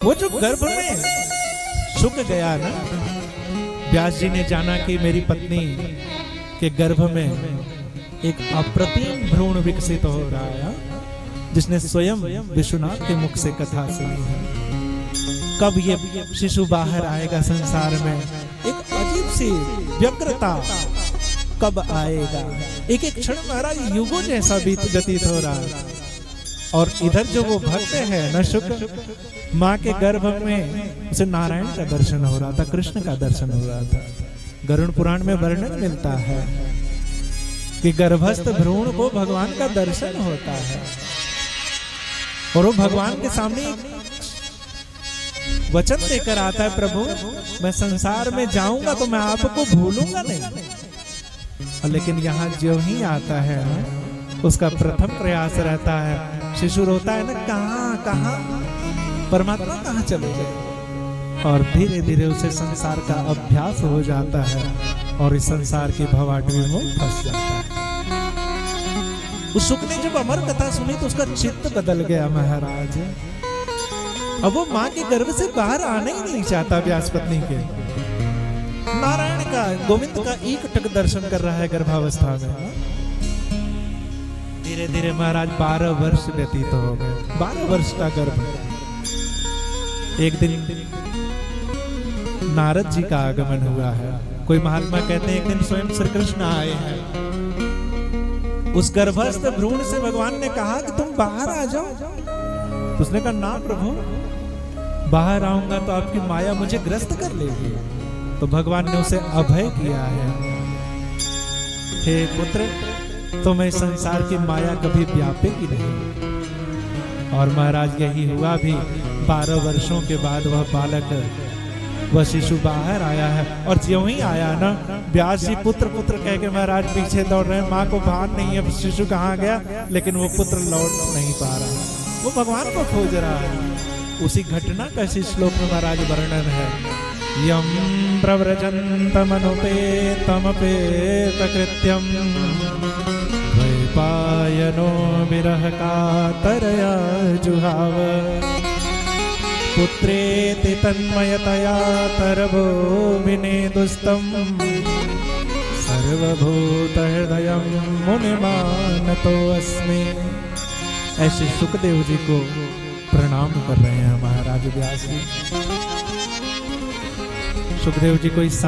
वो जो गर्भ में सूख गया ना, व्यास जी ने जाना कि मेरी पत्नी के गर्भ में एक अप्रतिम भ्रूण विकसित हो रहा है, जिसने स्वयं विश्वनाथ के मुख से कथा सुनी है। कब ये शिशु बाहर आएगा संसार में, एक अजीब सी व्यग्रता कब आएगा। एक एक क्षण महाराज युगों जैसा व्यतीत हो रहा है। और इधर जो वो भक्त है न शुक्र, माँ के गर्भ में उसे नारायण का दर्शन हो रहा था, कृष्ण का दर्शन हो रहा था। गरुड़ पुराण में वर्णन मिलता है कि गर्भस्थ भ्रूण को भगवान का दर्शन होता है और वो भगवान के सामने वचन देकर आता है, प्रभु मैं संसार में जाऊंगा तो मैं आपको भूलूंगा नहीं। लेकिन यहाँ जो ही आता है उसका प्रथम प्रयास रहता है, शिशु रोता है ना, कहाँ परमात्मा कहाँ चले गए। और धीरे धीरे उसे संसार का अभ्यास हो जाता है और इस संसार की भवाटवी में वो फंस जाता है। उस सुख ने जब अमर कथा सुनी तो उसका चित्त बदल गया महाराज। अब वो माँ के गर्भ से बाहर आने ही नहीं चाहता व्यास पत्नी के। नारायण का, गोविंद का एकटक दर्शन कर रहा है गर्भावस्था में। धीरे धीरे महाराज 12 वर्ष व्यतीत हो गए, 12 वर्ष का गर्भ। एक दिन नारद जी का आगमन हुआ है। कोई महात्मा कहते हैं एक दिन स्वयं श्री कृष्ण आए हैं। उस गर्भस्थ भ्रूण से भगवान ने कहा कि तुम बाहर आ जाओ। तो उसने कहा ना प्रभु, बाहर आऊंगा तो आपकी माया मुझे ग्रस्त कर लेगी। तो भगवान ने उसे अभय किया है, हे पुत्र तो मैं संसार की माया कभी व्यापेगी नहीं। और महाराज यही हुआ भी। 12 वर्षों के बाद वह बालक, वह शिशु बाहर आया है। और ज्यों ही आया ना, व्यास जी पुत्र पुत्र कह के महाराज पीछे दौड़ रहे हैं। माँ को भान नहीं है शिशु कहाँ गया, लेकिन वो पुत्र लौट नहीं पा रहा है, वो भगवान को खोज रहा है। उसी घटना का इस श्लोक में महाराज वर्णन है। यम प्रव्रजन्तमनुपेतमपेत कृत्यम वैपायनो विरह कातरया जुहाव पुत्रेति तन्मयतया तरभो विनेदुस्तं सर्वभूत हृदयं मुनिमानतो अस्मि। ऐसे सुखदेव जी को प्रणाम कर रहे हैं महाराज व्यास जी। सुखदेव जी को इस